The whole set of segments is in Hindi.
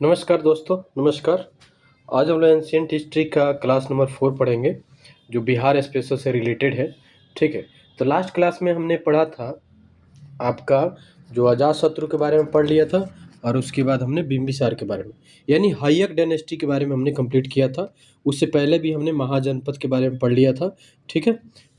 नमस्कार दोस्तों, नमस्कार। आज हम लोग एंशिएंट हिस्ट्री का क्लास नंबर 4 पढ़ेंगे, जो बिहार स्पेशल से रिलेटेड है। ठीक है, तो लास्ट क्लास में हमने पढ़ा था आपका जो अजातशत्रु के बारे में पढ़ लिया था, और उसके बाद हमने बिंबिसार के बारे में यानी हय्यक डायनेस्टी के बारे में हमने कंप्लीट किया था। उससे पहले भी हमने महाजनपद के बारे में पढ़ लिया था। ठीक है,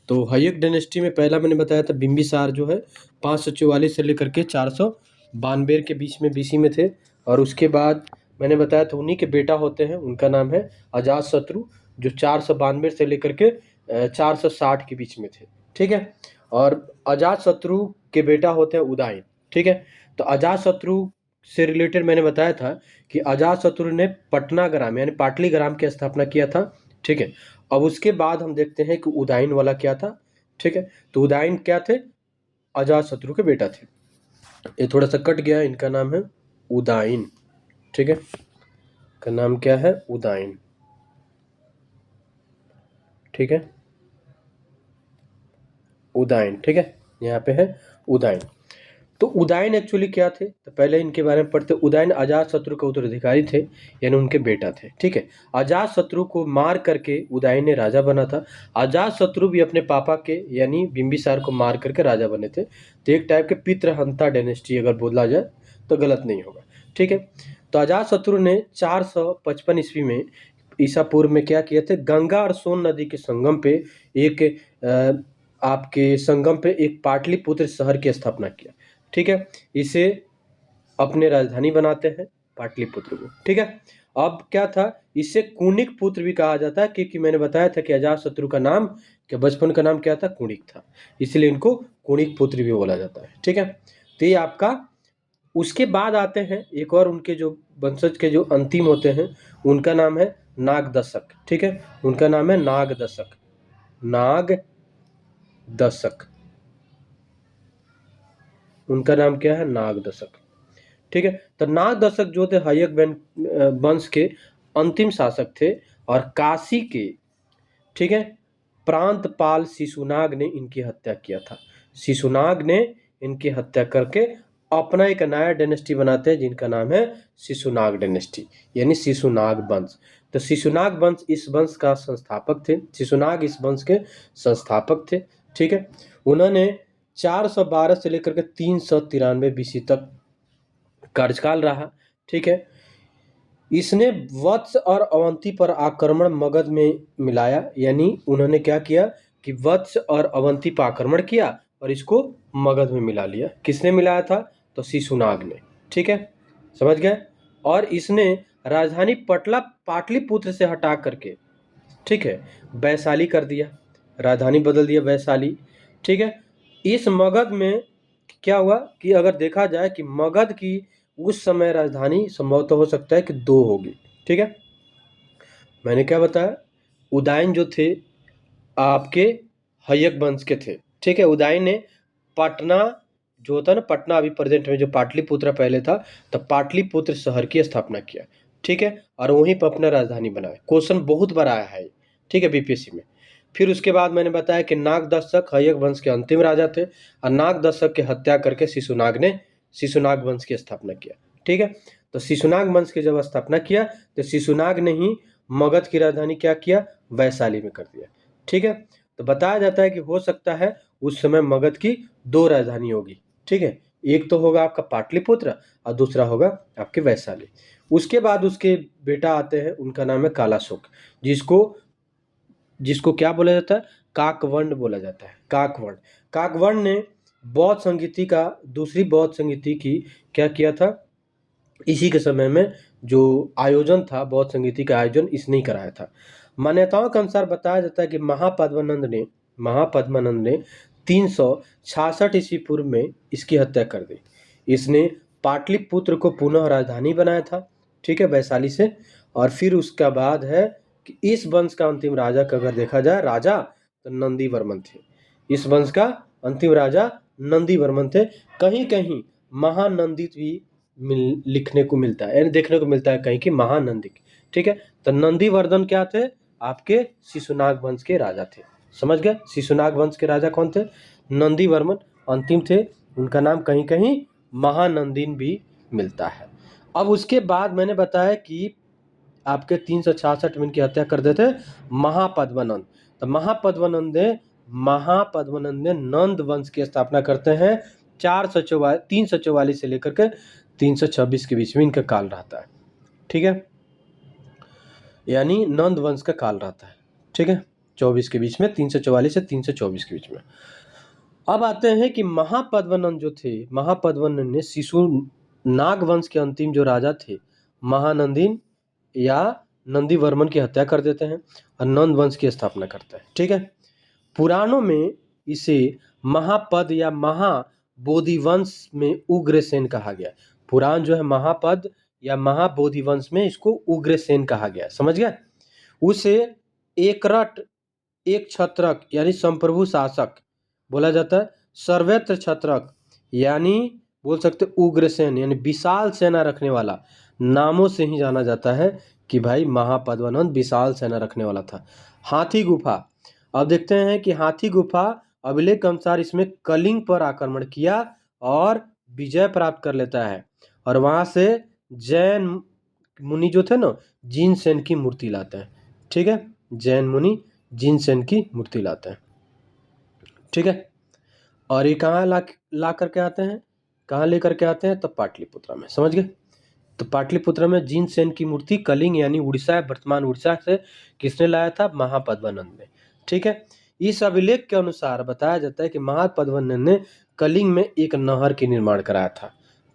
तो हय्यक डायनेस्टी में पहला मैंने बताया था बिंबिसार जो है 544 से लेकर के 492 के बीच में बीसी में थे। और उसके बाद मैंने बताया था उन्हीं के बेटा होते हैं, उनका नाम है अजातशत्रु, जो 492 से लेकर के 460 के बीच में थे। ठीक है, और अजातशत्रु के बेटा होते हैं उदयन। ठीक है, तो अजातशत्रु से रिलेटेड मैंने बताया था कि अजातशत्रु ने पटनाग्राम यानी पाटलीग्राम की स्थापना किया था। ठीक है, अब उसके बाद हम देखते हैं कि उदयन वाला क्या था। ठीक है, तो उदयन क्या थे? अजातशत्रु के बेटा थे। ये थोड़ा सा कट गया, इनका नाम है उदयन। ठीक है, का नाम क्या है? उदयन। ठीक है, उदयन। ठीक है, यहाँ पे है उदयन। तो उदयन एक्चुअली क्या थे, तो पहले इनके बारे में पढ़ते। उदयन अजातशत्रु के उत्तराधिकारी थे, यानी उनके बेटा थे। ठीक है, अजातशत्रु को मार करके उदयन ने राजा बना था। अजातशत्रु भी अपने पापा के यानी बिंबिसार को मार करके राजा बने थे। तो एक टाइप के पितृहंता डायनेस्टी अगर बोला जाए तो गलत नहीं होगा। ठीक है, तो अजातशत्रु ने 455 ईस्वी में ईसा पूर्व में क्या किए थे? गंगा और सोन नदी के संगम पे एक आपके संगम पे एक पाटलिपुत्र शहर की स्थापना किया। ठीक है, इसे अपने राजधानी बनाते हैं पाटलिपुत्र को। ठीक है, अब क्या था, इसे कुणिक पुत्र भी कहा जाता है, क्योंकि मैंने बताया था कि अजातशत्रु का नाम क्या, बचपन का नाम क्या था? कुणिक था, इसलिए इनको कुणिक पुत्र भी बोला जाता है। ठीक है, तो ये आपका। उसके बाद आते हैं एक और उनके जो वंशज के जो अंतिम होते हैं, उनका नाम है नागदशक। ठीक है, उनका नाम है नागदशक। नागदशक, उनका नाम क्या है? नागदशक। ठीक है, तो नागदशक जो थे हय्यक वंश के अंतिम शासक थे, और काशी के, ठीक है, प्रांतपाल शिशुनाग ने इनकी हत्या किया था। शिशुनाग ने इनकी हत्या करके अपना एक नया डायनेस्टी बनाते हैं, जिनका नाम है शिशुनाग डायनेस्टी यानी शिशुनाग वंश। तो शिशुनाग वंश इस वंश का संस्थापक थे। शिशुनाग इस वंश के संस्थापक थे। ठीक है, उन्होंने 412 से लेकर के 393 बीसी तक कार्यकाल रहा। ठीक है, इसने वत्स और अवंती पर आक्रमण मगध में मिलाया, यानी उन्होंने क्या किया कि वत्स और अवंती पर आक्रमण किया और इसको मगध में मिला लिया। किसने मिलाया था? तो शिशुनाग ने। ठीक है, समझ गए। और इसने राजधानी पाटलिपुत्र से हटा करके, ठीक है, वैशाली कर दिया, राजधानी बदल दिया वैशाली। ठीक है, इस मगध में क्या हुआ कि अगर देखा जाए कि मगध की उस समय राजधानी संभवतः हो सकता है कि 2 होगी। ठीक है, मैंने क्या बताया? उदयन जो थे आपके हय्यक वंश के थे। ठीक है, उदयन ने पटना जो होता है ना, पटना अभी प्रेजेंट में जो पाटलिपुत्र पहले था, तो पाटलिपुत्र शहर की स्थापना किया। ठीक है, और वहीं पर अपना राजधानी बनाया। क्वेश्चन बहुत बार आया है। ठीक है, बीपीएससी में। फिर उसके बाद मैंने बताया कि नागदशक हय्यक वंश के अंतिम राजा थे, और नागदशक की हत्या करके शिशुनाग ने शिशुनाग वंश की स्थापना किया। ठीक है, तो शिशुनाग वंश की जब स्थापना किया तो शिशुनाग ने ही मगध की राजधानी क्या किया? वैशाली में कर दिया। ठीक है, तो बताया जाता है कि हो सकता है उस समय मगध की 2 राजधानी होगी। ठीक है, एक तो होगा आपका पाटलिपुत्र और दूसरा होगा आपके वैशाली। उसके बाद उसके बेटा आते हैं, उनका नाम है कालाशोक, जिसको जिसको क्या बोला जाता है? काकवंड बोला जाता है। काकवंड। काकवंड ने बौद्ध संगीति का, दूसरी बौद्ध संगीति की क्या किया था? इसी के समय में जो आयोजन था, बौद्ध संगीति का आयोजन इसने ही कराया था। मान्यताओं के अनुसार बताया जाता है कि महापद्मानंद ने 366 ईस्वी पूर्व में इसकी हत्या कर दी। इसने पाटलिपुत्र को पुनः राजधानी बनाया था। ठीक है, वैशाली से। और फिर उसका बाद है कि इस वंश का अंतिम राजा का अगर देखा जाए राजा, तो नंदीवर्मन थे। इस वंश का अंतिम राजा नंदीवर्मन थे। कहीं कहीं महानंदित भी लिखने को मिलता है, यानी देखने को मिलता है कहीं कि महानंदिक। ठीक है, तो नंदीवर्धन क्या थे? आपके शिशुनाग वंश के राजा थे। समझ गए? शिशुनाग वंश के राजा कौन थे? नंदीवर्मन अंतिम थे। उनका नाम कहीं कहीं महानंदिन भी मिलता है। अब उसके बाद मैंने बताया कि आपके 366 में इनकी हत्या कर देते महापद्मानंद। तो महापद्मानंद ने नंद वंश की स्थापना करते हैं। 344 से लेकर के 326 के बीच में इनका काल रहता है। ठीक है, यानी नंद वंश का काल रहता है। ठीक है, 24 के बीच में, 344 से 324 के बीच में। अब आते हैं कि महापद्मानंद जो थे, महापद्मानंद ने शिशु नाग वंश के अंतिम जो राजा थे महानंदीन या नंदीवर्मन की हत्या कर देते हैं और नंद वंश की स्थापना करते हैं। ठीक है, पुराणों में इसे महापद या महाबोधि वंश में उग्रसेन कहा गया। पुराण जो है महापद या महाबोधि वंश में इसको उग्रसेन कहा गया। समझ गया? उसे एकरट, एक छत्रक यानी संप्रभु शासक बोला जाता है। सर्वत्र छत्रक यानी बोल सकते उग्रसेन यानी विशाल सेना रखने वाला, नामों से ही जाना जाता है कि भाई महापद्मानंद विशाल सेना रखने वाला था। हाथी गुफा, अब देखते हैं कि हाथी गुफा अभिलेख के अनुसार इसमें कलिंग पर आक्रमण किया और विजय प्राप्त कर लेता है और वहां से जैन मुनि जो थे ना, जिनसेन की मूर्ति लाते हैं। ठीक है, जैन मुनि जिनसेन की मूर्ति लाते हैं। ठीक है, और ये कहाँ ला करके आते हैं, कहाँ लेकर के आते हैं? तो पाटलिपुत्रा में। समझ गए? तो पाटलिपुत्रा में जिनसेन की मूर्ति कलिंग यानी उड़ीसा, वर्तमान उड़ीसा से किसने लाया था? महापद्मानंद ने। ठीक है, इस अभिलेख के अनुसार बताया जाता है कि महापद्मानंद ने कलिंग में एक नहर की निर्माण कराया था।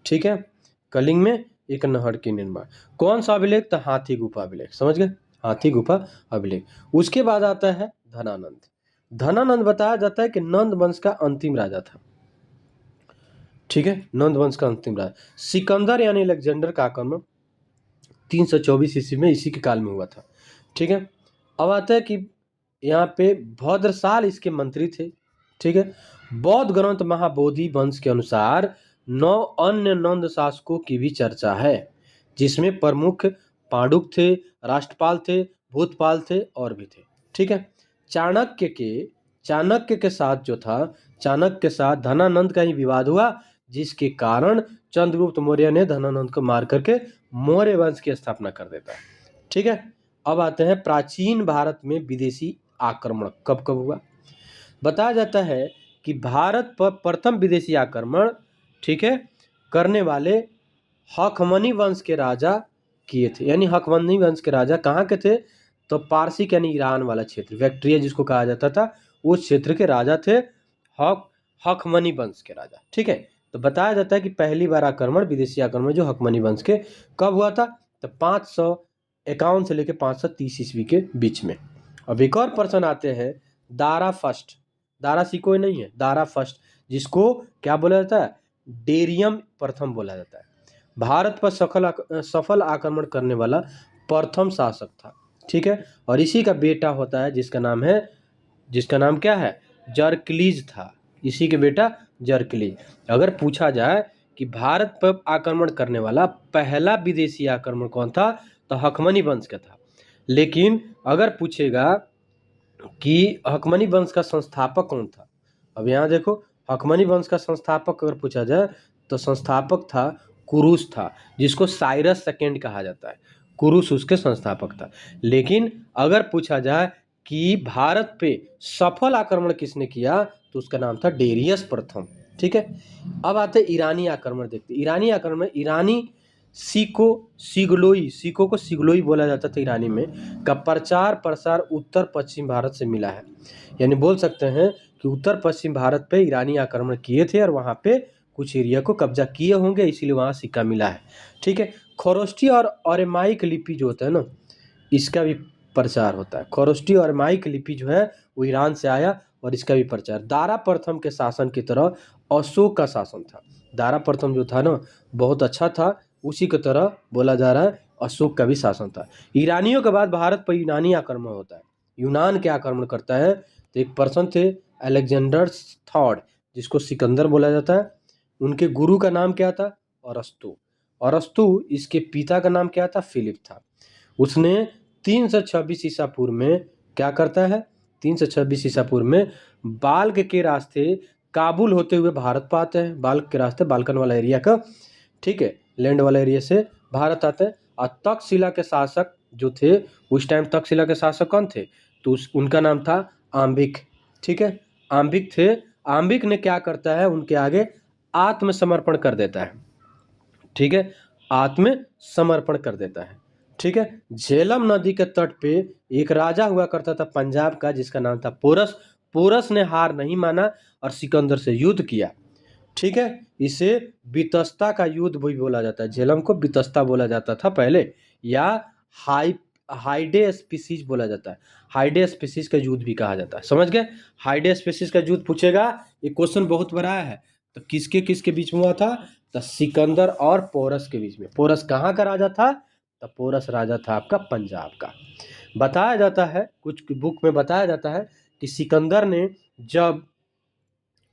ठीक है, कलिंग में एक नहर की निर्माण। कौन सा अभिलेख? तो हाथी गुफा अभिलेख। समझ गए? हाथी गुफा अभिलेख। उसके बाद आता है धनानंद। धनानंद बताया जाता है कि नंद वंश का अंतिम राजा था। ठीक है, नंद वंश का अंतिम राजा। सिकंदर यानी अलेक्जेंडर का आक्रमण 324 ईस्वी में इसी के काल में हुआ था। ठीक है, अब आता है कि यहाँ पे भद्रसाल इसके मंत्री थे। ठीक है, बौद्ध ग्रंथ महाबोधि वंश के अनुसार 9 अन्य नंद शासकों की भी चर्चा है, जिसमें प्रमुख पांडुक थे, राष्ट्रपाल थे, भूतपाल थे और भी थे। ठीक है, चाणक्य के साथ जो था, चाणक्य के साथ धनानंद का ही विवाद हुआ, जिसके कारण चंद्रगुप्त मौर्य ने धनानंद को मार करके मौर्य वंश की स्थापना कर देता है। ठीक है, अब आते हैं प्राचीन भारत में विदेशी आक्रमण कब कब हुआ। बताया जाता है कि भारत पर प्रथम विदेशी आक्रमण, ठीक है, करने वाले हखमनी वंश के राजा किए थे। यानी हखमनी वंश के राजा कहाँ के थे? तो पारसिक यानी ईरान वाला क्षेत्र, बैक्ट्रिया जिसको कहा जाता था, उस क्षेत्र के राजा थे हखमनी वंश के राजा। ठीक है, तो बताया जाता है कि पहली बार आक्रमण, विदेशी आक्रमण जो हखमनी वंश के कब हुआ था? तो 551 से लेकर 530 ईस्वी के बीच में। अब एक और पर्सन आते हैं दारा फर्स्ट। दारा सिकोय नहीं है, दारा फर्स्ट, जिसको क्या बोला जाता है? डेरियम प्रथम बोला जाता है। भारत पर सफल आक्रमण करने वाला प्रथम शासक था। ठीक है, और इसी का बेटा होता है जिसका नाम क्या है? जरक्लीज था। इसी के बेटा जरक्लीज। अगर पूछा जाए कि भारत पर आक्रमण करने वाला पहला विदेशी आक्रमण कौन था, तो हखमनी वंश का था। लेकिन अगर पूछेगा कि हखमनी वंश का संस्थापक कौन था, अब यहाँ देखो, हखमनी वंश का संस्थापक अगर पूछा जाए तो संस्थापक था कुरुस था, जिसको साइरस सेकेंड कहा जाता है। कुरुस उसके संस्थापक था। लेकिन अगर पूछा जाए कि भारत पे सफल आक्रमण किसने किया, तो उसका नाम था डेरियस प्रथम। ठीक है, अब आते ईरानी आक्रमण देखते। ईरानी आक्रमण, ईरानी सिखों को सिगलोई बोला जाता था ईरानी में, का प्रचार प्रसार उत्तर पश्चिम भारत से मिला है। यानी बोल सकते हैं कि उत्तर पश्चिम भारत पे ईरानी आक्रमण किए थे और वहाँ पे कुछ एरिया को कब्जा किए होंगे, इसीलिए वहाँ सिक्का मिला है। ठीक है, खरोष्टी और अरेमाइक लिपि जो होता है ना, इसका भी प्रचार होता है। खरोष्टी और अरेमाइक लिपि जो है वो ईरान से आया और इसका भी प्रचार। दारा प्रथम के शासन की तरह अशोक का शासन था। दारा प्रथम जो था ना, बहुत अच्छा था, उसी की तरह बोला जा रहा है अशोक का भी शासन था। ईरानियों के बाद भारत पर यूनानी आक्रमण होता है। यूनान के आक्रमण करता है, तो एक पर्सन थे अलेक्जेंडर थर्ड, जिसको सिकंदर बोला जाता है। उनके गुरु का नाम क्या था? अरस्तु। अरस्तु, इसके पिता का नाम क्या था? फिलिप था। उसने 326 ईसा पूर्व में क्या करता है? 326 ईसा पूर्व में बाल्क के रास्ते काबुल होते हुए भारत पाते हैं। बाल्क के रास्ते, बाल्कन वाला एरिया का, ठीक है, लैंड वाला एरिया से भारत आते हैं। और तक्षशिला के शासक जो थे उस टाइम, तक्षशिला के शासक कौन थे? तो उनका नाम था आम्बिक। ठीक है, आम्बिक थे। आम्बिक ने क्या करता है, उनके आगे आत्मसमर्पण कर देता है। ठीक है, आत्मसमर्पण कर देता है। ठीक है, झेलम नदी के तट पे एक राजा हुआ करता था पंजाब का, जिसका नाम था पोरस। पोरस ने हार नहीं माना और सिकंदर से युद्ध किया। ठीक है, इसे बितस्ता का युद्ध भी बोला जाता है। झेलम को बितस्ता बोला जाता था पहले, या हाई हाइडे स्पीसीज बोला जाता है। हाइडे स्पीसीज का युद्ध भी कहा जाता है। समझ गए? हाइडे स्पीसीज का युद्ध पूछेगा, ये क्वेश्चन बहुत बड़ा है। तो किसके किसके बीच में हुआ था? तो सिकंदर और पोरस के बीच में। पोरस कहाँ का राजा था? तो पोरस राजा था आपका पंजाब का। बताया जाता है, कुछ बुक में बताया जाता है कि सिकंदर ने जब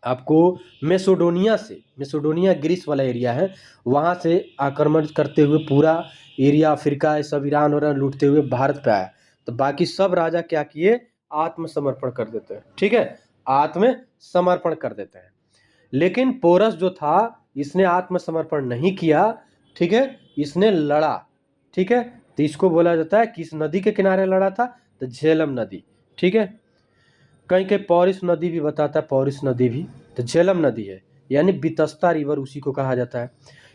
आपको मेसोडोनिया ग्रीस वाला एरिया है, वहाँ से आक्रमण करते हुए पूरा एरिया अफ्रीका सब ईरान और लूटते हुए भारत पे आया, तो बाकी सब राजा क्या किए? आत्मसमर्पण कर देते हैं। ठीक है, आत्मसमर्पण कर देते हैं। लेकिन पोरस जो था, इसने आत्मसमर्पण नहीं किया। ठीक है, इसने लड़ा। ठीक है, तो इसको बोला जाता है, किस नदी के किनारे लड़ा था? तो झेलम नदी। ठीक है, कहीं कहीं पौरिस नदी भी बताता है, पौरिस नदी भी, तो झेलम नदी है, यानी बितस्ता रिवर उसी को कहा जाता है।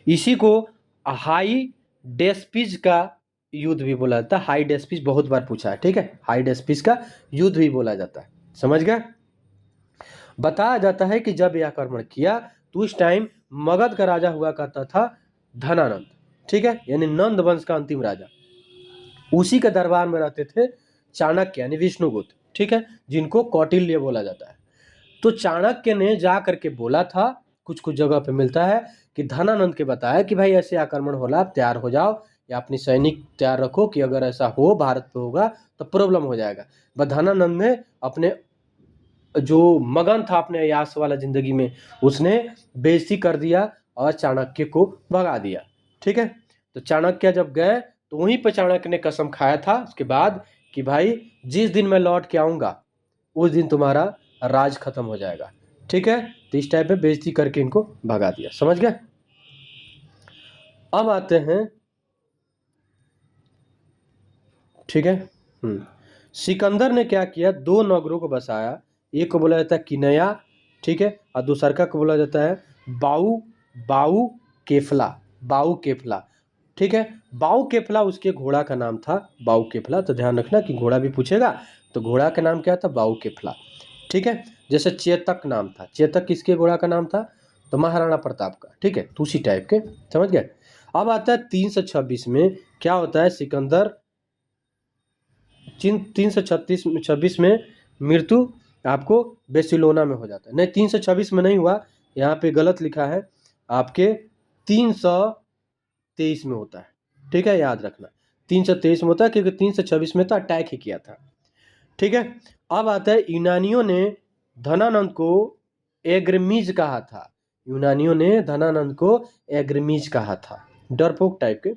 इसी को हाई डेस्पिज का युद्ध भी बोला जाता है। हाई डेस्पिज बहुत बार पूछा है। ठीक है, हाई डेस्पिज का युद्ध भी बोला जाता है। समझ गए? बताया जाता है कि जब यह आक्रमण किया तो उस टाइम मगध का राजा हुआ करता था धनानंद। ठीक है, यानी नंद वंश का अंतिम राजा। उसी के दरबार में रहते थे चाणक्य यानी विष्णुगुप्त। ठीक है, जिनको कौटिल्य बोला जाता है। तो चाणक्य ने जा करके बोला था, कुछ कुछ जगह पे मिलता है कि धनानंद के बताया कि भाई ऐसे आक्रमण होला, आप तैयार हो जाओ या अपनी सैनिक तैयार रखो कि अगर ऐसा हो भारत पे होगा तो प्रॉब्लम हो जाएगा। बट धनानंद ने अपने जो मगन था अपने अयास वाला जिंदगी में, उसने बेइज्जती कर दिया और चाणक्य को भगा दिया। ठीक है, तो चाणक्य जब गए तो वहीं पर चाणक्य ने कसम खाया था उसके बाद कि भाई जिस दिन मैं लौट के आऊंगा उस दिन तुम्हारा राज खत्म हो जाएगा। ठीक है, तो इस टाइप में बेइज्जती करके इनको भगा दिया। समझ गए? अब आते हैं, ठीक है, सिकंदर ने क्या किया? दो नगरों को बसाया। एक को बोला जाता है किनया, ठीक है, और दूसरा को बोला जाता है बाऊ बाऊ केफला। बाऊ केफला। ठीक है, बाऊ केफला उसके घोड़ा का नाम था, बाऊ केफला। तो ध्यान रखना कि घोड़ा भी पूछेगा तो घोड़ा का नाम क्या था? बाऊ केफला। ठीक है, जैसे चेतक नाम था, चेतक किसके घोड़ा का नाम था? तो महाराणा प्रताप का। ठीक है, तो उसी टाइप के। समझ गए? अब आता है 326 में क्या होता है? सिकंदर 326 में मृत्यु आपको बेसिलोना में हो जाता है। नहीं, 326 में नहीं हुआ, यहाँ पे गलत लिखा है आपके, 323 में होता है। ठीक है, याद रखना 323 में होता है, क्योंकि 326 में तो अटैक ही किया था। ठीक है, अब आता है यूनानियों ने धनानंद को एग्रमीज कहा था। यूनानियों ने धनानंद को एग्रमीज कहा था, डरपोक टाइप के।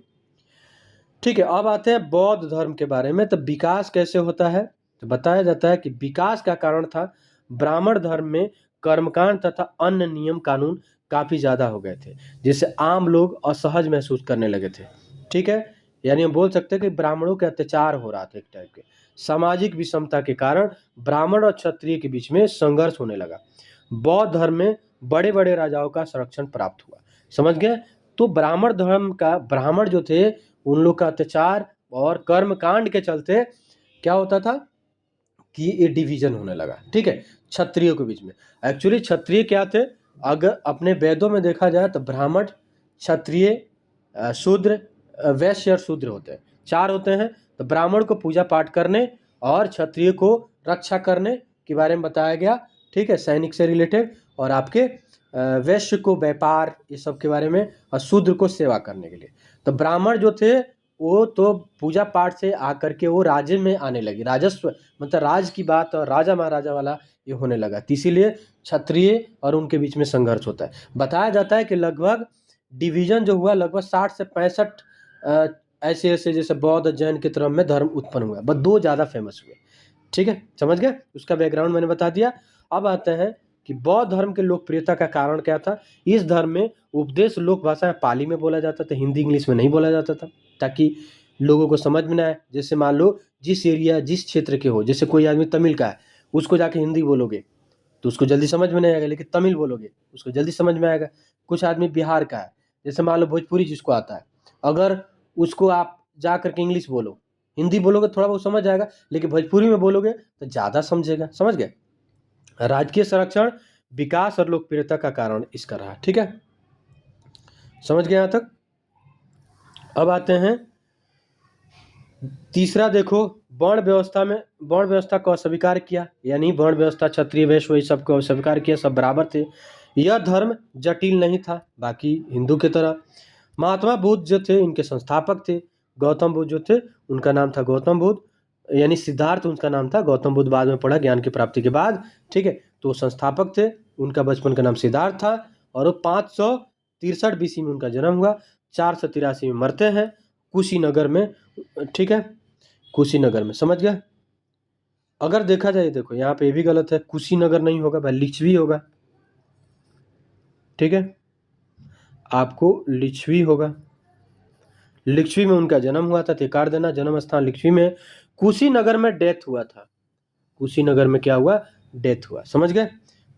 ठीक है, अब आते हैं बौद्ध धर्म के बारे में। तो विकास कैसे होता है? तो बताया जाता है कि विकास का कारण था ब्राह्मण धर्म में कर्मकांड तथा अन्य नियम कानून काफी ज्यादा हो गए थे, जिससे आम लोग असहज महसूस करने लगे थे। ठीक है, यानी हम बोल सकते हैं कि ब्राह्मणों के अत्याचार हो रहा था एक टाइप के। सामाजिक विषमता के कारण ब्राह्मण और क्षत्रिय के बीच में संघर्ष होने लगा। बौद्ध धर्म में बड़े बड़े राजाओं का संरक्षण प्राप्त हुआ। समझ गए? तो ब्राह्मण धर्म का, ब्राह्मण जो थे उन लोग का अत्याचार और कर्म कांड के चलते क्या होता था कि ये डिवीजन होने लगा। ठीक है, क्षत्रियों के बीच में। एक्चुअली क्षत्रिय क्या थे? अगर अपने वेदों में देखा जाए तो ब्राह्मण, क्षत्रिय, शूद्र, वैश्य और शूद्र होते हैं, चार होते हैं। तो ब्राह्मण को पूजा पाठ करने और क्षत्रिय को रक्षा करने के बारे में बताया गया। ठीक है, सैनिक से रिलेटेड, और आपके वैश्य को व्यापार ये सब के बारे में, और शूद्र को सेवा करने के लिए। तो ब्राह्मण जो थे वो तो पूजा पाठ से आकर के वो राज्य में आने लगे, राजस्व मतलब राज की बात और राजा महाराजा वाला ये होने लगा। तो इसीलिए क्षत्रिय और उनके बीच में संघर्ष होता है। बताया जाता है कि लगभग डिवीजन जो हुआ, लगभग 60 से 65 ऐसे ऐसे जैसे बौद्ध जैन के तरफ में धर्म उत्पन्न हुआ, बस दो ज़्यादा फेमस हुए। ठीक है, समझ गए? उसका बैकग्राउंड मैंने बता दिया। अब आते हैं कि बौद्ध धर्म के लोकप्रियता का कारण क्या था। इस धर्म में उपदेश लोक भाषा में पाली में बोला जाता था, हिंदी इंग्लिश में नहीं बोला जाता था, ताकि लोगों को समझ में ना आए। जैसे मान लो जिस एरिया जिस क्षेत्र के हो, जैसे कोई आदमी तमिल का है, उसको जाके हिंदी बोलोगे तो उसको जल्दी समझ में नहीं आएगा, लेकिन तमिल बोलोगे उसको जल्दी समझ में आएगा। कुछ आदमी बिहार का है, जैसे मान लो भोजपुरी जिसको आता है, अगर उसको आप जा करके इंग्लिश बोलो, हिंदी बोलोगे थोड़ा बहुत समझ आएगा, लेकिन भोजपुरी में बोलोगे तो ज़्यादा समझेगा। समझ गए। राजकीय संरक्षण, विकास और लोकप्रियता का कारण इसका रहा। ठीक है, समझ गए यहाँ तक। अब आते हैं तीसरा, देखो वर्ण व्यवस्था में, वर्ण व्यवस्था को अस्वीकार किया, यानी वर्ण व्यवस्था क्षत्रिय वैश्य वही सबको अस्वीकार किया, सब बराबर थे। यह धर्म जटिल नहीं था बाकी हिंदू की तरह। महात्मा बुद्ध जो थे इनके संस्थापक थे। गौतम बुद्ध जो थे उनका नाम था गौतम बुद्ध, यानी सिद्धार्थ उनका नाम था, गौतम बुद्ध बाद में पढ़ा ज्ञान की प्राप्ति के बाद। ठीक है, तो संस्थापक थे, उनका बचपन का नाम सिद्धार्थ था, और वो 563 BC में उनका जन्म हुआ, 483 में मरते हैं कुशीनगर में। ठीक है, कुशीनगर में। समझ गया। अगर देखा जाए, देखो यहाँ पे ये भी गलत है, कुशीनगर नहीं होगा भाई, लिच्छवी होगा। ठीक है, आपको लिच्छवी होगा, लिच्छवी में उनका जन्म हुआ था, तिकार देना जन्म स्थान लिच्छवी में। कुशीनगर में डेथ हुआ था, कुशीनगर में क्या हुआ, डेथ हुआ। समझ गए।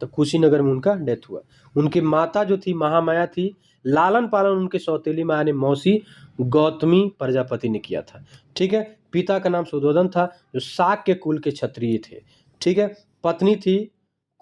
तो कुशीनगर में उनका डेथ हुआ। उनकी माता जो थी महामाया थी, लालन पालन उनके सौतेली माँ ने मौसी गौतमी प्रजापति ने किया था। ठीक है, पिता का नाम सुधोधन था जो शाक के कुल के क्षत्रिय थे। ठीक है, पत्नी थी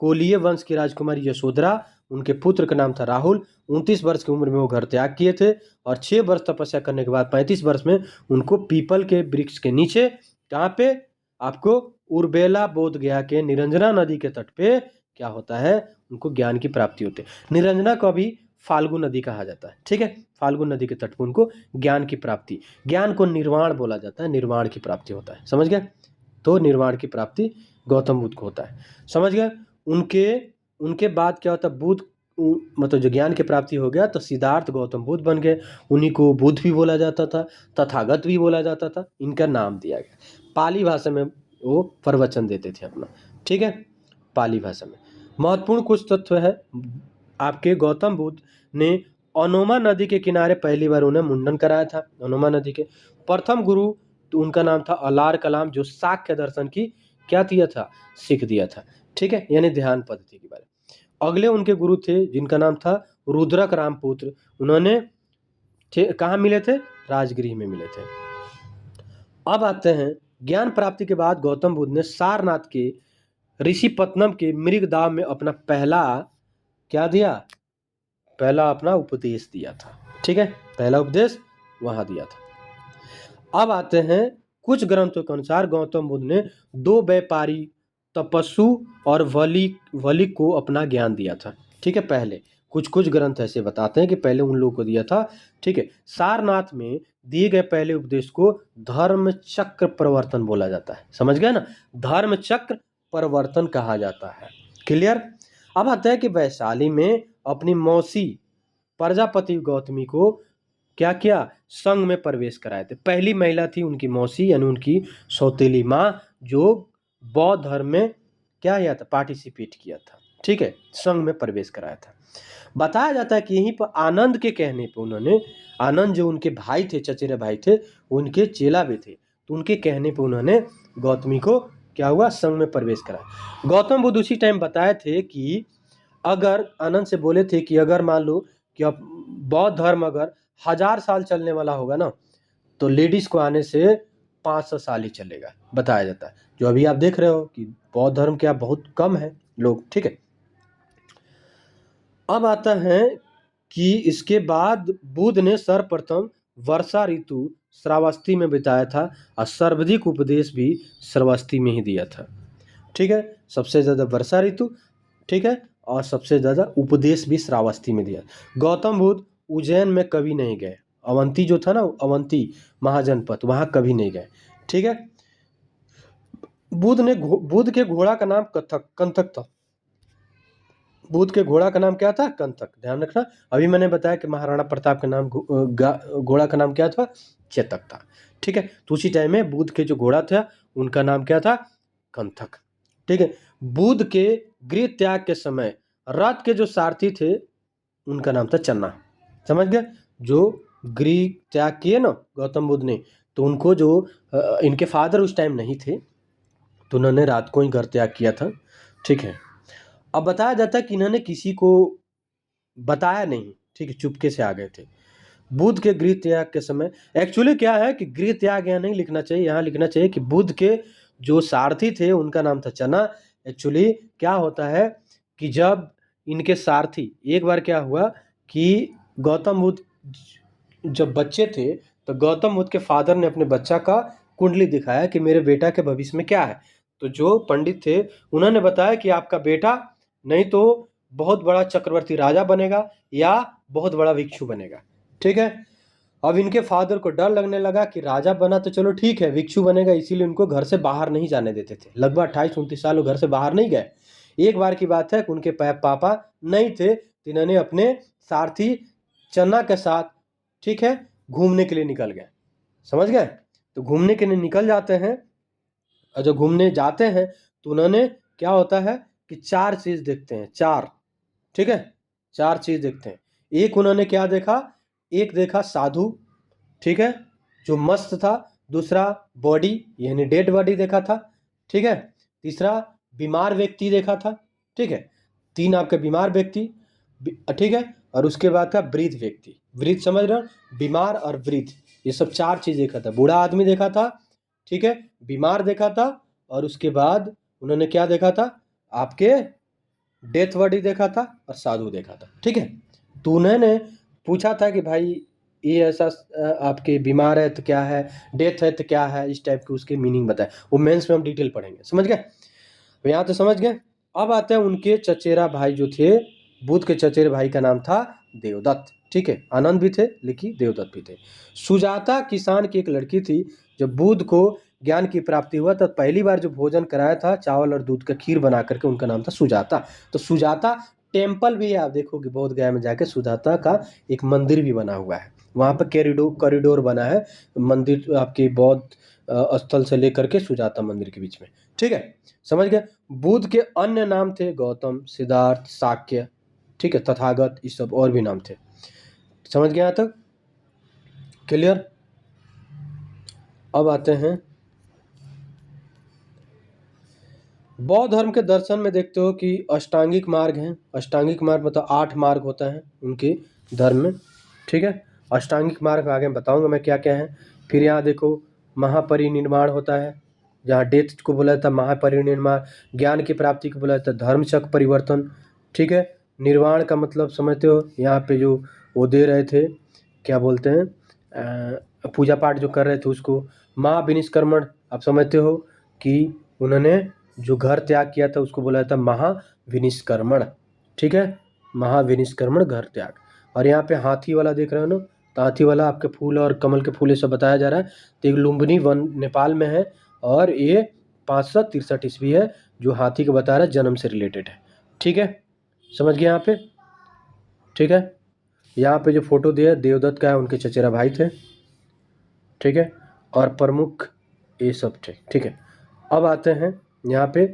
कोलीय वंश की राजकुमारी यशोधरा, उनके पुत्र का नाम था राहुल। 29 वर्ष की उम्र में वो घर त्याग किए थे, और 6 वर्ष तपस्या करने के बाद 35 वर्ष में उनको पीपल के वृक्ष के नीचे, कहाँ पे, आपको उर्बेला बोध गया के निरंजना नदी के तट पे क्या होता है, उनको ज्ञान की प्राप्ति होती है। निरंजना को भी फाल्गु नदी कहा जाता है। ठीक है, फाल्गु नदी के तट पर उनको ज्ञान की प्राप्ति, ज्ञान को निर्वाण बोला जाता है, निर्वाण की प्राप्ति होता है। समझ गए। तो निर्वाण की प्राप्ति गौतम बुद्ध को होता है। समझ गए। उनके बाद क्या होता है, बुद्ध मतलब जो ज्ञान की प्राप्ति हो गया तो सिद्धार्थ गौतम बुद्ध बन गए। उन्हीं को बुद्ध भी बोला जाता था, तथागत भी बोला जाता था, इनका नाम दिया गया। पाली भाषा में वो प्रवचन देते थे अपना। ठीक है, पाली भाषा में। महत्वपूर्ण कुछ तत्व है, आपके गौतम बुद्ध ने अनोमा नदी के किनारे पहली बार उन्हें मुंडन कराया था। अनोमा नदी के प्रथम गुरु तो उनका नाम था अलार कलाम, जो साक्य दर्शन की क्या दिया था, सीख दिया था। ठीक है, यानी ध्यान पद्धति के बारे में। अगले उनके गुरु थे जिनका नाम था रुद्रक रामपुत्र, उन्होंने कहाँ मिले थे, राजगृह में मिले थे। अब आते हैं, ज्ञान प्राप्ति के बाद गौतम बुद्ध ने सारनाथ के ऋषिपत्नम के मृगदाव में अपना पहला क्या दिया, पहला अपना उपदेश दिया था। ठीक है, पहला उपदेश वहां दिया था। अब आते हैं, कुछ ग्रंथों के अनुसार गौतम बुद्ध ने 2 व्यापारी तपस्सु और वलिक को अपना ज्ञान दिया था। ठीक है, पहले कुछ ग्रंथ ऐसे बताते हैं कि पहले उन लोगों को दिया था। ठीक है, सारनाथ में दिए गए पहले उपदेश को धर्म चक्र प्रवर्तन बोला जाता है। समझ गए ना, धर्म चक्र प्रवर्तन कहा जाता है। क्लियर। अब आता है कि वैशाली में अपनी मौसी प्रजापति गौतमी को क्या किया, संघ में प्रवेश कराए थे। पहली महिला थी उनकी मौसी, यानी उनकी सौतेली माँ, जो बौद्ध धर्म में क्या किया था, पार्टिसिपेट किया था। ठीक है, संघ में प्रवेश कराया था। बताया जाता है कि यहीं पर आनंद के कहने पर उन्होंने, आनंद जो उनके भाई थे, चचेरे भाई थे, उनके चेला भी थे, तो उनके कहने पर उन्होंने गौतमी को क्या हुआ, संघ में प्रवेश कराया। गौतम बुद्ध उसी टाइम बताए थे कि अगर आनंद से बोले थे कि अगर मान लो कि अब बौद्ध धर्म अगर 1000 साल चलने वाला होगा ना, तो लेडीज को आने से 500 साल ही चलेगा, बताया जाता है। जो अभी आप देख रहे हो कि बौद्ध धर्म क्या बहुत कम है लोग। ठीक है, अब आता है कि इसके बाद बुद्ध ने सर्वप्रथम वर्षा ऋतु श्रावस्ती में बिताया था, और सर्वाधिक उपदेश भी श्रावस्ती में ही दिया था। ठीक है, सबसे ज़्यादा वर्षा ऋतु, ठीक है, और सबसे ज़्यादा उपदेश भी श्रावस्ती में दिया। गौतम बुद्ध उज्जैन में कभी नहीं गए, अवंती जो था ना, अवंती महाजनपद, वहाँ कभी नहीं गए। ठीक है, बुद्ध के घोड़ा का नाम कंथक था। बुद्ध के घोड़ा का नाम क्या था, कंथक। ध्यान रखना, अभी मैंने बताया कि महाराणा प्रताप का नाम घोड़ा का नाम क्या था, चेतक था। ठीक है, तो उसी टाइम में बुद्ध के जो घोड़ा था उनका नाम क्या था, कंथक। ठीक है। बुध के गृह त्याग के समय रथ के जो सारथी थे उनका नाम था चन्ना। समझ गए? जो गृह त्याग किए ना गौतम बुद्ध ने, तो उनको जो इनके फादर उस टाइम नहीं थे, तो उन्होंने रात को ही घर त्याग किया था। ठीक है। अब बताया जाता है कि इन्होंने किसी को बताया नहीं, ठीक है, चुपके से आ गए थे। बुध के गृह त्याग के समय एक्चुअली क्या है कि गृह त्याग यहाँ नहीं लिखना चाहिए, यहाँ लिखना चाहिए कि बुध के जो सारथी थे उनका नाम था चना। एक्चुअली क्या होता है कि जब इनके सारथी, एक बार क्या हुआ कि गौतम बुद्ध जब बच्चे थे तो गौतम बुद्ध के फादर ने अपने बच्चा का कुंडली दिखाया कि मेरे बेटा के भविष्य में क्या है। तो जो पंडित थे उन्होंने बताया कि आपका बेटा नहीं तो बहुत बड़ा चक्रवर्ती राजा बनेगा या बहुत बड़ा भिक्षु बनेगा। ठीक है। अब इनके फादर को डर लगने लगा कि राजा बना तो चलो ठीक है, भिक्षु बनेगा, इसीलिए उनको घर से बाहर नहीं जाने देते थे। लगभग 28-29 साल वो घर से बाहर नहीं गए। एक बार की बात है कि उनके पापा नहीं थे, तो इन्होंने अपने सारथी चन्ना के साथ, ठीक है, घूमने के लिए निकल गए। समझ गए? तो घूमने के लिए निकल जाते हैं, और जब घूमने जाते हैं तो उन्होंने क्या होता है कि 4 चीज देखते हैं, 4। ठीक है, 4 चीज देखते हैं। एक उन्होंने क्या देखा, एक देखा साधु, ठीक है, जो मस्त था। दूसरा बॉडी यानी डेड बॉडी देखा था। ठीक है। तीसरा बीमार व्यक्ति देखा था। ठीक है, 3 आपके बीमार व्यक्ति, ठीक है। और उसके बाद था वृद्ध व्यक्ति। वृद्ध समझ रहे हो, बीमार और वृद्ध, ये सब 4 चीज देखा था। बूढ़ा आदमी देखा था, ठीक है, बीमार देखा था, और उसके बाद उन्होंने क्या देखा था, आपके डेथ बॉडी देखा था, और साधु देखा था। ठीक है। तो उन्होंने पूछा था कि भाई ये ऐसा आपके बीमार है तो क्या है, डेथ है तो क्या है, इस टाइप के उसके मीनिंग बताए। वो मेंस में हम डिटेल पढ़ेंगे। समझ गए? तो यहाँ तो समझ गए। अब आते हैं उनके चचेरा भाई जो थे, बुद्ध के चचेरे भाई का नाम था देवदत्त। ठीक है, आनंद भी थे लेकिन देवदत्त भी थे। सुजाता किसान की एक लड़की थी। जब बुद्ध को ज्ञान की प्राप्ति हुआ तब पहली बार जो भोजन कराया था चावल और दूध का खीर बना करके, उनका नाम था सुजाता। तो सुजाता टेम्पल भी है, आप देखोगे बोध गया में जाके सुजाता का एक मंदिर भी बना हुआ है। वहाँ पर कॉरिडोर बना है, मंदिर आपके बौद्ध स्थल से लेकर के सुजाता मंदिर के बीच में। ठीक है, समझ गए? बुद्ध के अन्य नाम थे गौतम, सिद्धार्थ, शाक्य, ठीक है, तथागत, ये सब और भी नाम थे। समझ गए यहाँ तक? क्लियर? अब आते हैं बौद्ध धर्म के दर्शन में। देखते हो कि अष्टांगिक मार्ग हैं। अष्टांगिक मार्ग मतलब 8 मार्ग होता है उनके धर्म में। ठीक है, अष्टांगिक मार्ग आगे बताऊंगा मैं क्या क्या है। फिर यहाँ देखो महापरिनिर्वाण होता है, जहाँ डेथ को बोला जाता है महापरिनिर्वाण। ज्ञान की प्राप्ति को बोला जाता है धर्म चक्र परिवर्तन। ठीक है, निर्वाण का मतलब समझते हो, यहाँ पे जो वो दे रहे थे, क्या बोलते हैं, पूजा पाठ जो कर रहे थे उसको। महाविनिष्क्रमण आप समझते हो कि उन्होंने जो घर त्याग किया था उसको बोला जाता है महाविनिष्क्रमण। ठीक है, महाविनिष्क्रमण घर त्याग। और यहाँ पे हाथी वाला देख रहे हो ना, तो हाथी वाला आपके फूल और कमल के फूल ये सब बताया जा रहा है। तो एक लुम्बिनी वन नेपाल में है, और ये 563 ईस्वी है, जो हाथी को बता रहा है जन्म से रिलेटेड है। ठीक है, समझ गए यहाँ पे? ठीक है, यहाँ पे जो फोटो दिया देवदत्त का है, उनके चचेरा भाई थे। ठीक है, और प्रमुख ये सब थे। ठीक है, अब आते हैं यहाँ पे।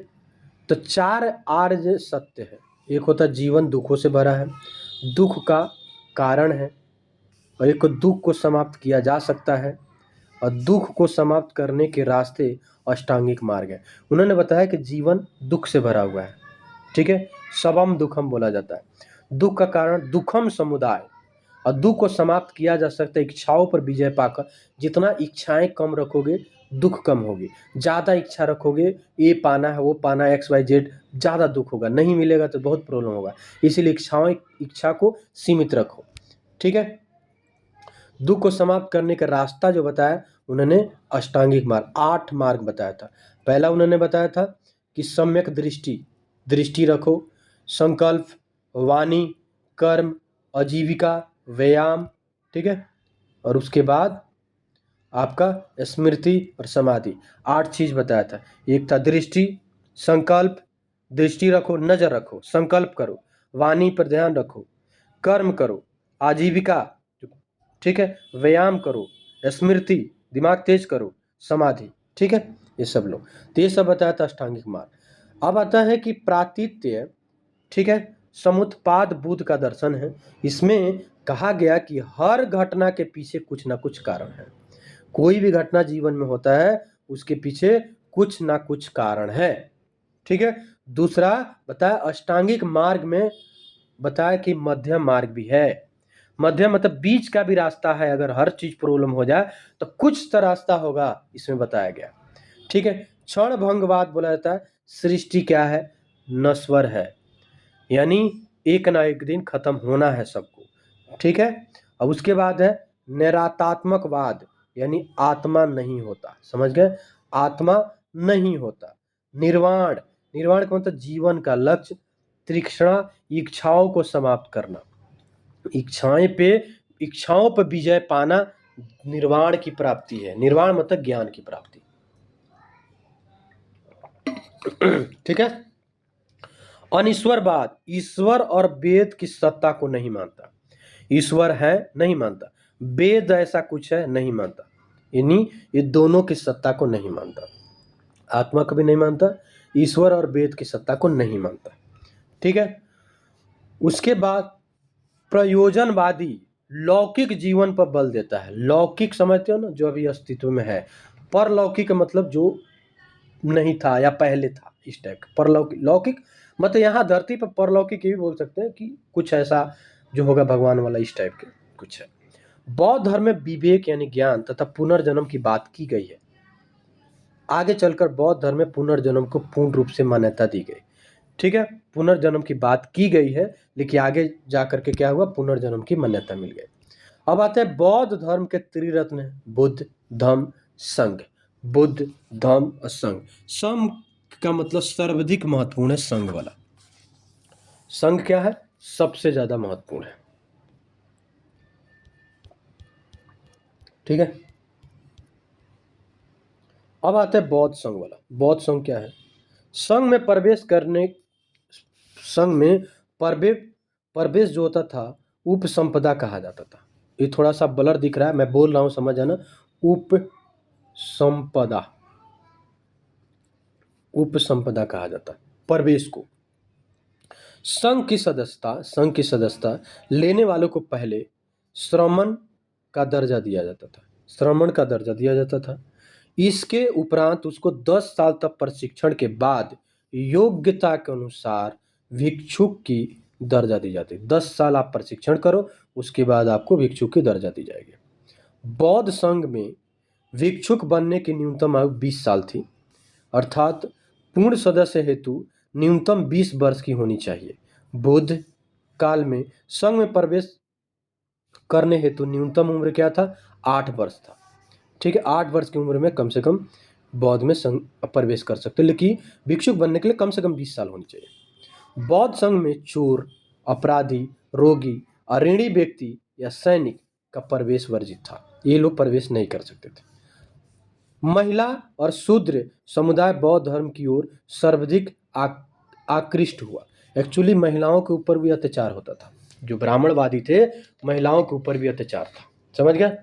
तो 4 आर्य सत्य है। एक होता है जीवन दुखों से भरा है, दुख का कारण है, और एक को दुख को समाप्त किया जा सकता है, और दुख को समाप्त करने के रास्ते अष्टांगिक मार्ग है। उन्होंने बताया कि जीवन दुख से भरा हुआ है। ठीक है, सबम दुखम बोला जाता है। दुख का कारण दुखम समुदाय, और दुख को समाप्त किया जा सकता है इच्छाओं पर विजय पाकर। जितना इच्छाएं कम रखोगे दुख कम होगी, ज़्यादा इच्छा रखोगे ये पाना है वो पाना है XYZ, ज़्यादा दुख होगा, नहीं मिलेगा तो बहुत प्रॉब्लम होगा। इसीलिए इच्छा को सीमित रखो। ठीक है, दुख को समाप्त करने का रास्ता जो बताया उन्होंने अष्टांगिक मार्ग, 8 मार्ग बताया था। पहला उन्होंने बताया था कि सम्यक दृष्टि, दृष्टि रखो, संकल्प, वाणी, कर्म, आजीविका, व्यायाम। ठीक है, और उसके बाद आपका स्मृति और समाधि, 8 चीज बताया था। एक था दृष्टि, संकल्प, दृष्टि रखो, नजर रखो, संकल्प करो, वाणी पर ध्यान रखो, कर्म करो, आजीविका, ठीक है, व्यायाम करो, स्मृति, दिमाग तेज करो, समाधि। ठीक है, ये सब लोग, तो ये सब बताया था अष्टांगिक मार्ग। अब आता है कि प्रातित्य, ठीक है, समुत्पाद बुद्ध का दर्शन है। इसमें कहा गया कि हर घटना के पीछे कुछ ना कुछ कारण है। कोई भी घटना जीवन में होता है उसके पीछे कुछ ना कुछ कारण है, ठीक है। दूसरा बताया अष्टांगिक मार्ग में, बताया कि मध्यम मार्ग भी है। मध्यम मतलब बीच का भी रास्ता है, अगर हर चीज प्रॉब्लम हो जाए तो कुछ तो रास्ता होगा, इसमें बताया गया, ठीक है। क्षण भंगवाद बोला जाता है, सृष्टि क्या है, नश्वर है, यानी एक ना एक दिन खत्म होना है सबको, ठीक है। अब उसके बाद है निरातात्मकवाद, यानी आत्मा नहीं होता, समझ गए, आत्मा नहीं होता। निर्वाण, निर्वाण का मतलब जीवन का लक्ष्य। तृष्णा, इच्छाओं को समाप्त करना, इच्छाओं पे विजय पाना निर्वाण की प्राप्ति है। निर्वाण मतलब ज्ञान की प्राप्ति, ठीक है। अनिश्वरवाद, ईश्वर और वेद की सत्ता को नहीं मानता, ईश्वर है नहीं मानता, वेद ऐसा कुछ है नहीं मानता, यानी ये दोनों की सत्ता को नहीं मानता, आत्मा को भी नहीं मानता, ईश्वर और वेद की सत्ता को नहीं मानता, ठीक है। उसके बाद प्रयोजनवादी, लौकिक जीवन पर बल देता है। लौकिक समझते हो ना, जो अभी अस्तित्व में है। परलौकिक मतलब जो नहीं था या पहले था, इस टाइप का परलौकिक। लौकिक मतलब यहाँ धरती पर, परलौकिक ये भी बोल सकते हैं कि कुछ ऐसा जो होगा भगवान वाला, इस टाइप के कुछ है। बौद्ध धर्म में विवेक यानी ज्ञान तथा पुनर्जन्म की बात की गई है। आगे चलकर बौद्ध धर्म में पुनर्जन्म को पूर्ण रूप से मान्यता दी गई, ठीक है। पुनर्जन्म की बात की गई है, लेकिन आगे जाकर के क्या हुआ, पुनर्जन्म की मान्यता मिल गई। अब आते हैं बौद्ध धर्म के त्रिरत्न, बुद्ध, धम्म, संघ। बुद्ध, धम्म और संघ। संघ का मतलब सर्वाधिक महत्वपूर्ण है, संघ वाला। संघ क्या है, सबसे ज्यादा महत्वपूर्ण है, ठीक है। अब आता है बौद्ध संघ वाला। बौद्ध संघ क्या है, संघ में प्रवेश करने, संघ में प्रवेश प्रवेश जो होता था उपसंपदा कहा जाता था। ये थोड़ा सा ब्लर दिख रहा है, मैं बोल रहा हूँ, समझ आना। उपसंपदा, उपसंपदा कहा जाता है प्रवेश को। संघ की सदस्यता लेने वालों को पहले श्रमण का दर्जा दिया जाता था, श्रमण का दर्जा दिया जाता था। इसके उपरांत उसको 10 साल तक प्रशिक्षण के बाद योग्यता के अनुसार भिक्षुक की दर्जा दी जाती है। 10 साल आप प्रशिक्षण करो, उसके बाद आपको भिक्षुक की दर्जा दी जाएगी। बौद्ध संघ में भिक्षुक बनने की न्यूनतम आयु 20 साल थी, अर्थात पूर्ण सदस्य हेतु न्यूनतम 20 वर्ष की होनी चाहिए। बुद्ध काल में संघ में प्रवेश करने हेतु न्यूनतम उम्र क्या था, 8 वर्ष था, ठीक है। 8 वर्ष की उम्र में कम से कम बौद्ध में संघ प्रवेश कर सकते, लेकिन भिक्षुक बनने के लिए कम से कम 20 साल होनी चाहिए। बौद्ध संघ में चोर, अपराधी, रोगी, अऋणी व्यक्ति या सैनिक का प्रवेश वर्जित था, ये लोग प्रवेश नहीं कर सकते थे। महिला और शूद्र समुदाय बौद्ध धर्म की ओर सर्वाधिक आकृष्ट हुआ। एक्चुअली महिलाओं के ऊपर भी अत्याचार होता था, जो ब्राह्मणवादी थे महिलाओं के ऊपर भी अत्याचार था, समझ गया।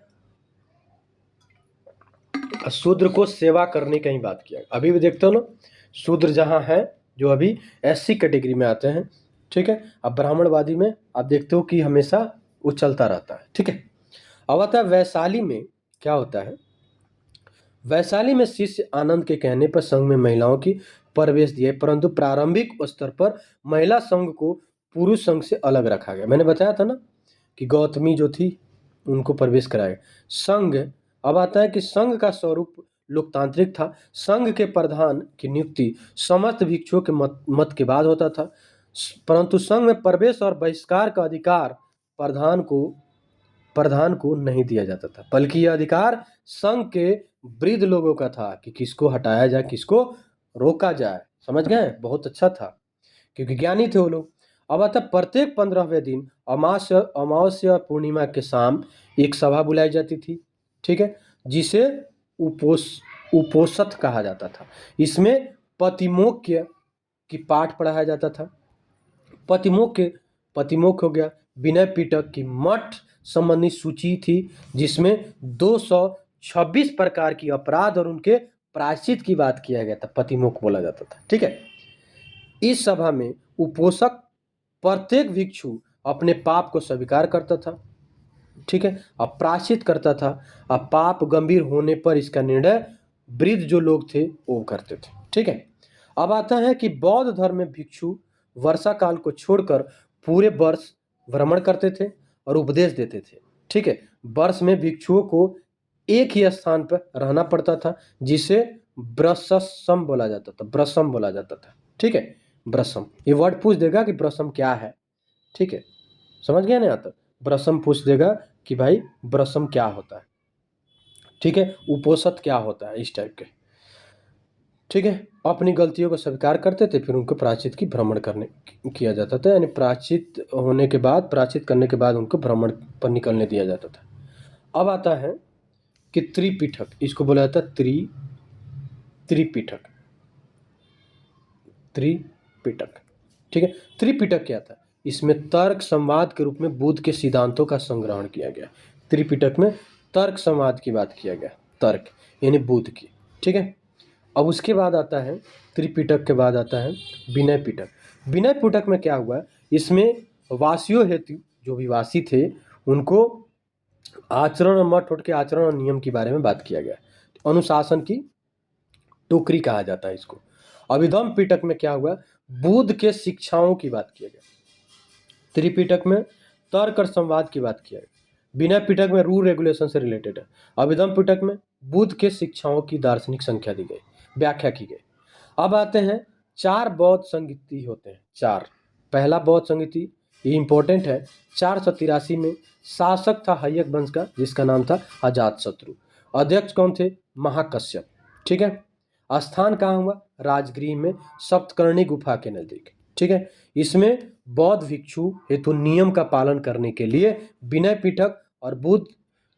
शूद्र को सेवा करने की ही बात किया, अभी भी देखते हो ना, शूद्र जहाँ है जो अभी एससी कैटेगरी में आते हैं, ठीक है। अब ब्राह्मणवादी में आप देखते हो कि हमेशा वो चलता रहता है, ठीक है। अब आता है वैशाली में क्या होता है। वैशाली में शिष्य आनंद के कहने पर संघ में महिलाओं की प्रवेश दिए, परंतु प्रारंभिक स्तर पर महिला संघ को पुरुष संघ से अलग रखा गया। मैंने बताया था ना कि गौतमी जो थी उनको प्रवेश कराया संघ। अब आता है कि संघ का स्वरूप लोकतांत्रिक था। संघ के प्रधान की नियुक्ति समस्त भिक्षुओं के मत के बाद होता था, परंतु संघ में प्रवेश और बहिष्कार का अधिकार प्रधान को नहीं दिया जाता था, बल्कि यह अधिकार संघ के वृद्ध लोगों का था कि किसको हटाया जाए, किसको रोका जाए, समझ गए। बहुत अच्छा था क्योंकि ज्ञानी थे वो लोग। अब आता प्रत्येक 15वें दिन अमावस्या पूर्णिमा के शाम एक सभा बुलाई जाती थी, ठीक है, जिसे उपोषथ कहा जाता था। इसमें पतिमोक्ष की पाठ पढ़ाया जाता था। पतिमोक्ष हो गया। विनय पिटक की मठ संबंधी सूची थी, जिसमें 226 प्रकार की अपराध और उनके प्रायश्चित की बात किया गया था, पतिमोक्ष बोला जाता था, ठीक है। इस सभा में उपोषक प्रत्येक भिक्षु अपने पाप को स्वीकार करता था, ठीक है, अब प्रायश्चित करता था। अब पाप गंभीर होने पर इसका निर्णय वृद्ध जो लोग थे वो करते थे, ठीक है। अब आता है कि बौद्ध धर्म में भिक्षु वर्षा काल को छोड़कर पूरे वर्ष भ्रमण करते थे और उपदेश देते थे, ठीक है। वर्ष में भिक्षुओं को एक ही स्थान पर रहना पड़ता था, जिसे ब्रसम बोला जाता था, ब्रसम बोला जाता था, ठीक है। ब्रसम, ये वर्ड पूछ देगा कि ब्रसम क्या है, ठीक है, समझ गया ना यहाँ तक। ब्रसम पूछ देगा कि भाई ब्रसम क्या होता है, ठीक है, उपोषक क्या होता है, इस टाइप के, ठीक है। अपनी गलतियों को स्वीकार करते थे, फिर उनको प्रायश्चित की भ्रमण करने किया जाता था, यानी प्रायश्चित होने के बाद, प्रायश्चित करने के बाद उनको भ्रमण पर निकलने दिया जाता था। अब आता है कि त्रिपिटक, इसको बोला जाता है त्रिपिटक, त्रिपिटक, ठीक है। त्रिपिटक क्या था? इसमें तर्क संवाद के रूप में बुद्ध के सिद्धांतों का संग्रहण किया गया। त्रिपिटक में तर्क संवाद की बात किया गया, तर्क यानी बुद्ध की, ठीक है। अब उसके बाद आता है, त्रिपिटक के बाद आता है विनय पिटक। विनय पिटक में क्या हुआ, इसमें वासियों हेतु, जो भी वासी थे, उनको आचरण और मठ के आचरण और नियम के बारे में बात किया गया। अनुशासन की टोकरी कहा जाता है इसको। अभिधम पिटक में क्या हुआ, बुद्ध के शिक्षाओं की बात किया गया। त्रिपिटक में तर्क और संवाद की बात किया गया। विनय पिटक में रूल रेगुलेशन से रिलेटेड है। अभिधम पिटक में बुद्ध के शिक्षाओं की दार्शनिक संख्या दी गई, व्याख्या की गई। अब आते हैं, 4 बौद्ध संगीति होते हैं, 4। पहला बौद्ध संगीति, ये इंपॉर्टेंट है, 483 में शासक था हय्यक वंश का, जिसका नाम था अजातशत्रु। अध्यक्ष कौन थे? महाकश्यप, ठीक है। स्थान कहाँ हुआ? राजगृह में, सप्तकर्णी गुफा के नजदीक, ठीक है। इसमें बौद्ध भिक्षु हेतु नियम का पालन करने के लिए विनय पिटक और बुद्ध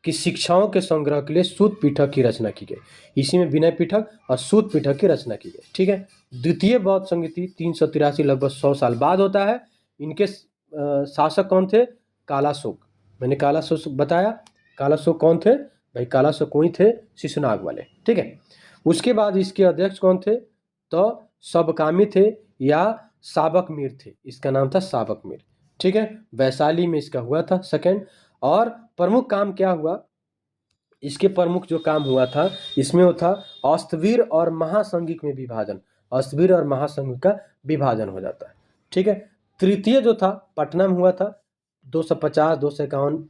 की शिक्षाओं के संग्रह के लिए सूत पिटक की रचना की गई। इसी में विनय पिटक और सूत पिटक की रचना की गई, ठीक है। द्वितीय बौद्ध संगीति 383 लगभग 100 साल बाद होता है। इनके शासक कौन थे? कालाशोक। मैंने कालाशोक बताया, कालाशोक कौन थे भाई? कालाशोक वही थे शिशुनाग वाले, ठीक है। उसके बाद इसके अध्यक्ष कौन थे? तो सबकामी थे या साबक मीर थे, इसका नाम था साबक मीर, ठीक है। वैशाली में इसका हुआ था सेकंड। और प्रमुख काम क्या हुआ, इसके प्रमुख जो काम हुआ था, इसमें वो था अस्तवीर और महासंघिक में विभाजन। अस्तवीर और महासंघिक का विभाजन हो जाता है, ठीक है। तृतीय जो था पटना में हुआ था, 250 251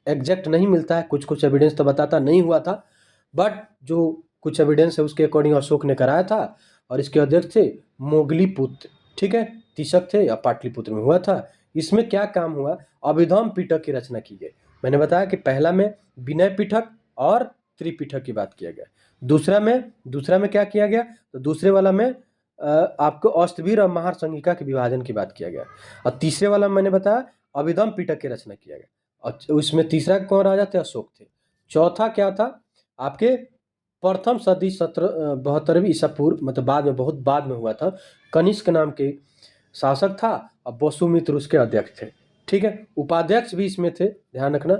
एग्जैक्ट नहीं मिलता है, कुछ कुछ एविडेंस तो बताता नहीं हुआ था, बट जो कुछ एविडेंस है उसके अकॉर्डिंग अशोक ने कराया था। और इसके अध्यक्ष थे मोगलीपुत्र, ठीक है, तिशक थे या पाटलिपुत्र में हुआ था। इसमें क्या काम हुआ? अभिधम पिटक की रचना की गई। मैंने बताया कि पहला में विनय पिटक और त्रिपिटक की बात किया गया। दूसरा में क्या किया गया? तो दूसरे वाला में आपको अष्टवीर और महासंघिका के विभाजन की बात किया गया। और तीसरे वाला में मैंने बताया अभिधम पिटक की रचना किया गया। और उसमें तीसरा कौन राजा थे? अशोक थे। चौथा क्या था? आपके प्रथम सदी 72वीं ईसा पूर्व, मतलब बाद में, बहुत बाद में हुआ था। कनिष्क नाम के शासक था और वसुमित्र उसके अध्यक्ष थे, ठीक है। उपाध्यक्ष भी इसमें थे, ध्यान रखना,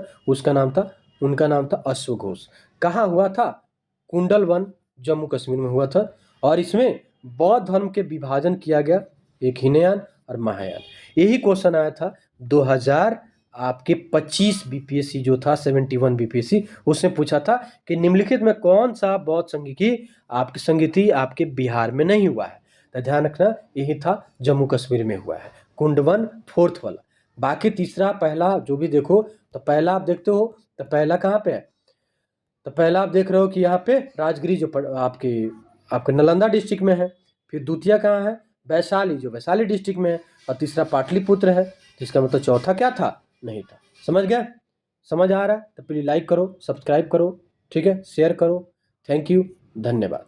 उनका नाम था अश्वघोष। कहाँ हुआ था? कुंडलवन, जम्मू कश्मीर में हुआ था। और इसमें बौद्ध धर्म के विभाजन किया गया, एक हीनयान और महायान। यही क्वेश्चन आया था 2025 बीपीएससी जो था, 71 बीपीएससी, उसने पूछा था कि निम्नलिखित में कौन सा बौद्ध संगीति आपके बिहार में नहीं हुआ है? तो ध्यान रखना, यही था, जम्मू कश्मीर में हुआ है, कुंडवन 4th वाला। बाकी तीसरा पहला जो भी देखो, तो पहला आप देखते हो, तो पहला कहाँ पे है? तो पहला आप देख रहे हो कि यहाँ पे राजगिरी जो आपके नालंदा डिस्ट्रिक्ट में है। फिर द्वितीय कहाँ है? वैशाली, जो वैशाली डिस्ट्रिक्ट में है। और तीसरा पाटलिपुत्र है, जिसका मतलब चौथा क्या था? नहीं था। समझ गए? समझ आ रहा है तो प्लीज लाइक करो, सब्सक्राइब करो, ठीक है, शेयर करो। थैंक यू, धन्यवाद।